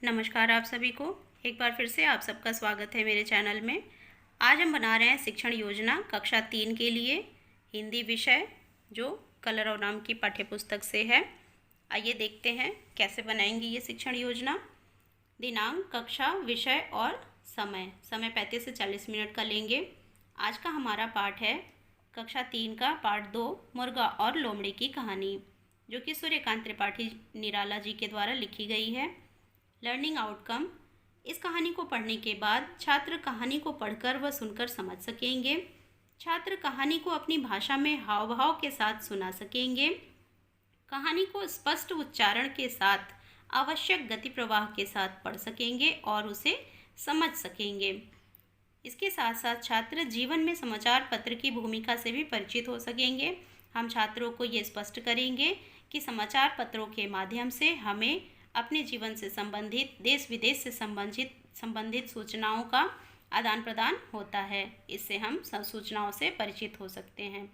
नमस्कार आप सभी को। एक बार फिर से आप सबका स्वागत है मेरे चैनल में। आज हम बना रहे हैं शिक्षण योजना कक्षा 3 के लिए हिंदी विषय, जो कलर और नाम की पाठ्य पुस्तक से है। आइए देखते हैं कैसे बनाएंगे ये शिक्षण योजना। दिनांक, कक्षा, विषय और समय 35 से 40 मिनट का लेंगे। आज का हमारा पाठ है कक्षा 3 का पाठ 2, मुर्गा और लोमड़ी की कहानी, जो कि सूर्यकांत त्रिपाठी निराला जी के द्वारा लिखी गई है। लर्निंग आउटकम: इस कहानी को पढ़ने के बाद छात्र कहानी को पढ़कर व सुनकर समझ सकेंगे। छात्र कहानी को अपनी भाषा में हाव भाव के साथ सुना सकेंगे। कहानी को स्पष्ट उच्चारण के साथ आवश्यक गति प्रवाह के साथ पढ़ सकेंगे और उसे समझ सकेंगे। इसके साथ साथ छात्र जीवन में समाचार पत्र की भूमिका से भी परिचित हो सकेंगे। हम छात्रों को ये स्पष्ट करेंगे कि समाचार पत्रों के माध्यम से हमें अपने जीवन से संबंधित, देश विदेश से संबंधित सूचनाओं का आदान प्रदान होता है। इससे हम सूचनाओं से परिचित हो सकते हैं।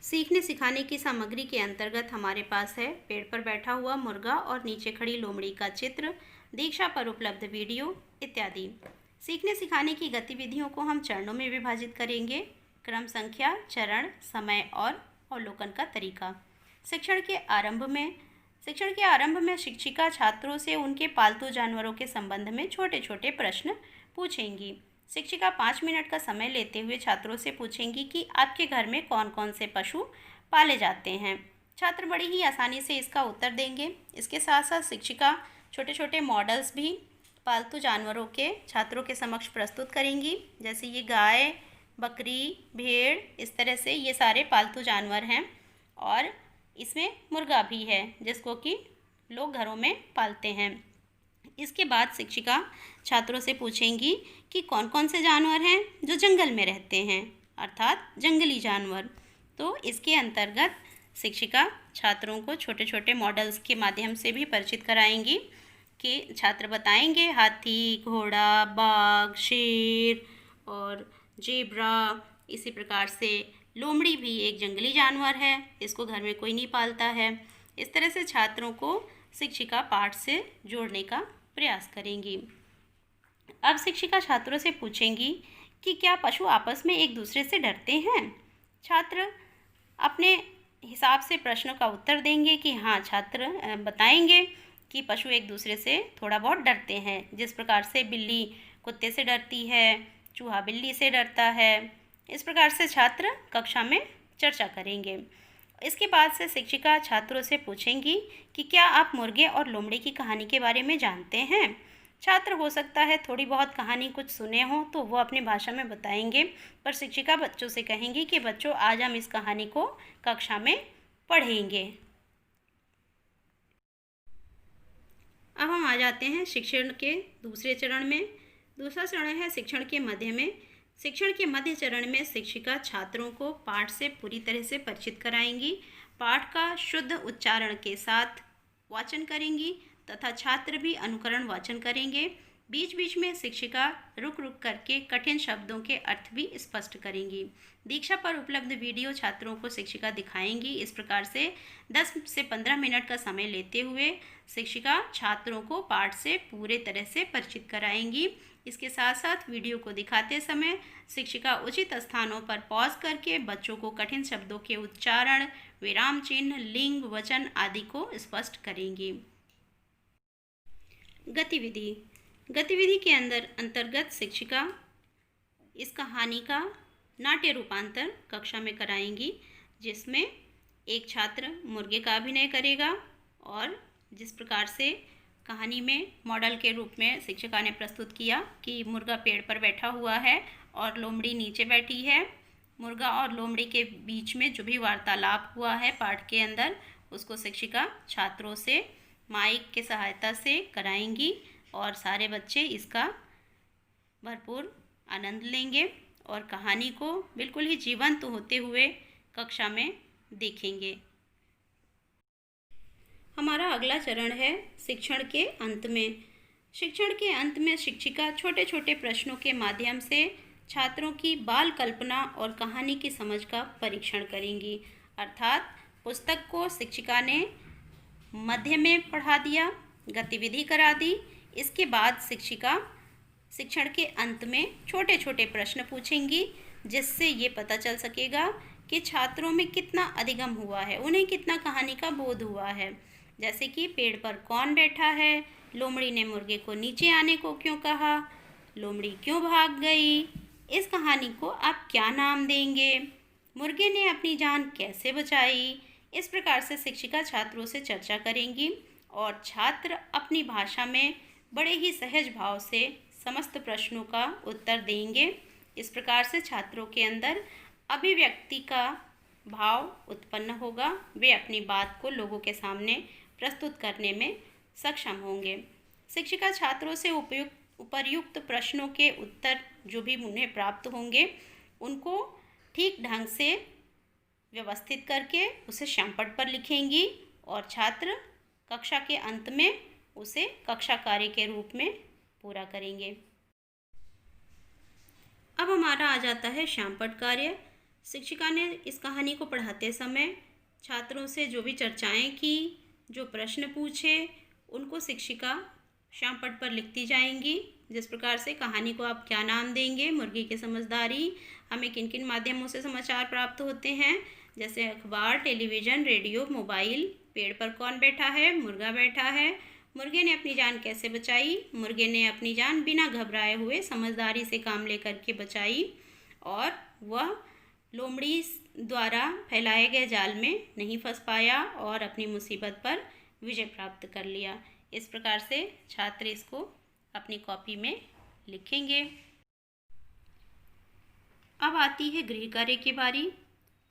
सीखने सिखाने की सामग्री के अंतर्गत हमारे पास है पेड़ पर बैठा हुआ मुर्गा और नीचे खड़ी लोमड़ी का चित्र, दीक्षा पर उपलब्ध वीडियो इत्यादि। सीखने सिखाने की गतिविधियों को हम चरणों में विभाजित करेंगे: क्रम, संख्या, चरण, समय और अवलोकन का तरीका। शिक्षण के आरंभ में शिक्षिका छात्रों से उनके पालतू जानवरों के संबंध में छोटे छोटे प्रश्न पूछेंगी। शिक्षिका 5 मिनट का समय लेते हुए छात्रों से पूछेंगी कि आपके घर में कौन कौन से पशु पाले जाते हैं। छात्र बड़ी ही आसानी से इसका उत्तर देंगे। इसके साथ साथ शिक्षिका छोटे छोटे मॉडल्स भी पालतू जानवरों के छात्रों के समक्ष प्रस्तुत करेंगी। जैसे ये गाय, बकरी, भेड़, इस तरह से ये सारे पालतू जानवर हैं और इसमें मुर्गा भी है, जिसको कि लोग घरों में पालते हैं। इसके बाद शिक्षिका छात्रों से पूछेंगी कि कौन कौन से जानवर हैं जो जंगल में रहते हैं, अर्थात जंगली जानवर। तो इसके अंतर्गत शिक्षिका छात्रों को छोटे छोटे मॉडल्स के माध्यम से भी परिचित कराएंगी कि छात्र बताएंगे हाथी, घोड़ा, बाघ, शेर और जेब्रा। इसी प्रकार से लोमड़ी भी एक जंगली जानवर है, इसको घर में कोई नहीं पालता है। इस तरह से छात्रों को शिक्षिका पाठ से जोड़ने का प्रयास करेंगी। अब शिक्षिका छात्रों से पूछेंगी कि क्या पशु आपस में एक दूसरे से डरते हैं। छात्र अपने हिसाब से प्रश्न का उत्तर देंगे कि हाँ, छात्र बताएंगे कि पशु एक दूसरे से थोड़ा बहुत डरते हैं। जिस प्रकार से बिल्ली कुत्ते से डरती है, चूहा बिल्ली से डरता है। इस प्रकार से छात्र कक्षा में चर्चा करेंगे। इसके बाद से शिक्षिका छात्रों से पूछेंगी कि क्या आप मुर्गे और लोमड़ी की कहानी के बारे में जानते हैं। छात्र हो सकता है थोड़ी बहुत कहानी कुछ सुने हों तो वो अपनी भाषा में बताएंगे, पर शिक्षिका बच्चों से कहेंगी कि बच्चों, आज हम इस कहानी को कक्षा में पढ़ेंगे। अब हम आ जाते हैं शिक्षण के दूसरे चरण में। दूसरा चरण है शिक्षण के मध्य में। शिक्षण के मध्य चरण में शिक्षिका छात्रों को पाठ से पूरी तरह से परिचित कराएंगी। पाठ का शुद्ध उच्चारण के साथ वाचन करेंगी तथा छात्र भी अनुकरण वाचन करेंगे। बीच बीच में शिक्षिका रुक रुक करके कठिन शब्दों के अर्थ भी स्पष्ट करेंगी। दीक्षा पर उपलब्ध वीडियो छात्रों को शिक्षिका दिखाएंगी। इस प्रकार से 10 से 15 मिनट का समय लेते हुए शिक्षिका छात्रों को पाठ से पूरे तरह से परिचित कराएंगी। इसके साथ साथ वीडियो को दिखाते समय शिक्षिका उचित स्थानों पर पॉज करके बच्चों को कठिन शब्दों के उच्चारण, विराम चिन्ह, लिंग, वचन आदि को स्पष्ट करेंगी। गतिविधि के अंतर्गत शिक्षिका इस कहानी का नाट्य रूपांतर कक्षा में कराएंगी, जिसमें एक छात्र मुर्गे का अभिनय करेगा और जिस प्रकार से कहानी में मॉडल के रूप में शिक्षिका ने प्रस्तुत किया कि मुर्गा पेड़ पर बैठा हुआ है और लोमड़ी नीचे बैठी है। मुर्गा और लोमड़ी के बीच में जो भी वार्तालाप हुआ है पाठ के अंदर, उसको शिक्षिका छात्रों से माइक के सहायता से कराएंगी और सारे बच्चे इसका भरपूर आनंद लेंगे और कहानी को बिल्कुल ही जीवंत होते हुए कक्षा में देखेंगे। हमारा अगला चरण है शिक्षण के अंत में। शिक्षण के अंत में शिक्षिका छोटे छोटे प्रश्नों के माध्यम से छात्रों की बाल कल्पना और कहानी की समझ का परीक्षण करेंगी। अर्थात पुस्तक को शिक्षिका ने मध्य में पढ़ा दिया, गतिविधि करा दी। इसके बाद शिक्षिका शिक्षण के अंत में छोटे छोटे प्रश्न पूछेंगी, जिससे ये पता चल सकेगा कि छात्रों में कितना अधिगम हुआ है, उन्हें कितना कहानी का बोध हुआ है। जैसे कि पेड़ पर कौन बैठा है, लोमड़ी ने मुर्गे को नीचे आने को क्यों कहा, लोमड़ी क्यों भाग गई, इस कहानी को आप क्या नाम देंगे, मुर्गे ने अपनी जान कैसे बचाई। इस प्रकार से शिक्षिका छात्रों से चर्चा करेंगी और छात्र अपनी भाषा में बड़े ही सहज भाव से समस्त प्रश्नों का उत्तर देंगे। इस प्रकार से छात्रों के अंदर अभिव्यक्ति का भाव उत्पन्न होगा, वे अपनी बात को लोगों के सामने प्रस्तुत करने में सक्षम होंगे। शिक्षिका छात्रों से उपर्युक्त प्रश्नों के उत्तर जो भी उन्हें प्राप्त होंगे, उनको ठीक ढंग से व्यवस्थित करके उसे श्यामपट्ट पर लिखेंगी और छात्र कक्षा के अंत में उसे कक्षा कार्य के रूप में पूरा करेंगे। अब हमारा आ जाता है श्यामपट्ट कार्य। शिक्षिका ने इस कहानी को पढ़ाते समय छात्रों से जो भी चर्चाएं की, जो प्रश्न पूछे, उनको शिक्षिका श्यामपट्ट पर लिखती जाएंगी। जिस प्रकार से कहानी को आप क्या नाम देंगे, मुर्गी की समझदारी, हमें किन किन माध्यमों से समाचार प्राप्त होते हैं, जैसे अखबार, टेलीविज़न, रेडियो, मोबाइल, पेड़ पर कौन बैठा है, मुर्गा बैठा है, मुर्गे ने अपनी जान कैसे बचाई, मुर्गे ने अपनी जान बिना घबराए हुए समझदारी से काम लेकर के बचाई और वह लोमड़ी द्वारा फैलाए गए जाल में नहीं फंस पाया और अपनी मुसीबत पर विजय प्राप्त कर लिया। इस प्रकार से छात्र इसको अपनी कॉपी में लिखेंगे। अब आती है गृह कार्य की बारी।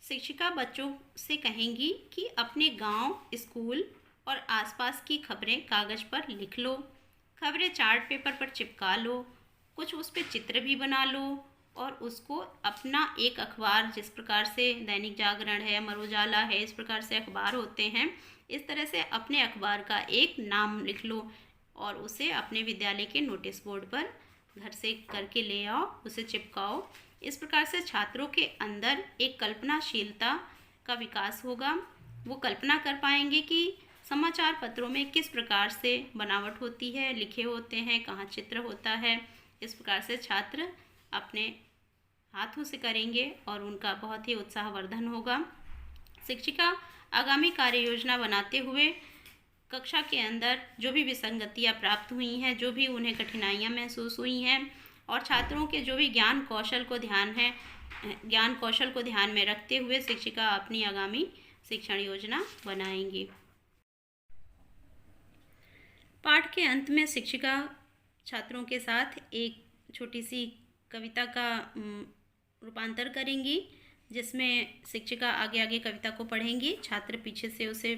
शिक्षिका बच्चों से कहेंगी कि अपने गांव, स्कूल और आसपास की खबरें कागज़ पर लिख लो, खबरें चार्ट पेपर पर चिपका लो, कुछ उस पर चित्र भी बना लो और उसको अपना एक अखबार, जिस प्रकार से दैनिक जागरण है, अमर उजाला है, इस प्रकार से अखबार होते हैं, इस तरह से अपने अखबार का एक नाम लिख लो और उसे अपने विद्यालय के नोटिस बोर्ड पर घर से करके ले आओ, उसे चिपकाओ। इस प्रकार से छात्रों के अंदर एक कल्पनाशीलता का विकास होगा। वो कल्पना कर पाएंगे कि समाचार पत्रों में किस प्रकार से बनावट होती है, लिखे होते हैं, कहाँ चित्र होता है। इस प्रकार से छात्र अपने हाथों से करेंगे और उनका बहुत ही उत्साहवर्धन होगा। शिक्षिका आगामी कार्य योजना बनाते हुए कक्षा के अंदर जो भी विसंगतियाँ प्राप्त हुई हैं, जो भी उन्हें कठिनाइयाँ महसूस हुई हैं और छात्रों के जो भी ज्ञान कौशल को ध्यान में रखते हुए शिक्षिका अपनी आगामी शिक्षण योजना बनाएंगी। पाठ के अंत में शिक्षिका छात्रों के साथ एक छोटी सी कविता का रूपांतर करेंगी, जिसमें शिक्षिका आगे आगे कविता को पढ़ेंगी, छात्र पीछे से उसे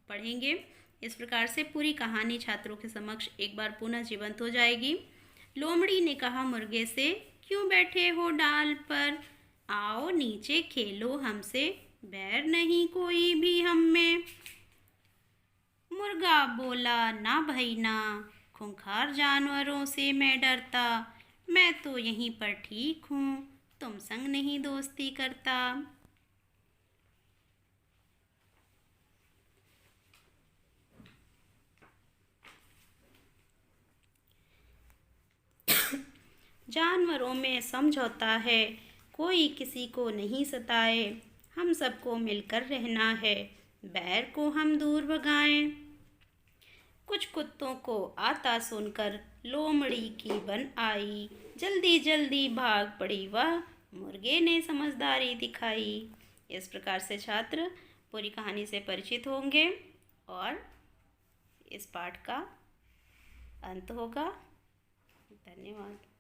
पढ़ेंगे। इस प्रकार से पूरी कहानी छात्रों के समक्ष एक बार पुनः जीवंत हो जाएगी। लोमड़ी ने कहा मुर्गे से, क्यों बैठे हो डाल पर, आओ नीचे खेलो हमसे, बैर नहीं कोई भी हम में। मुर्गा बोला, ना भई ना, खूंखार जानवरों से मैं डरता, मैं तो यहीं पर ठीक हूँ, तुम संग नहीं दोस्ती करता। जानवरों में समझौता है, कोई किसी को नहीं सताए, हम सबको मिलकर रहना है, बैर को हम दूर भगाएं। कुछ कुत्तों को आता सुनकर लोमड़ी की बन आई, जल्दी जल्दी भाग पड़ी वह, मुर्गे ने समझदारी दिखाई। इस प्रकार से छात्र पूरी कहानी से परिचित होंगे और इस पाठ का अंत होगा। धन्यवाद।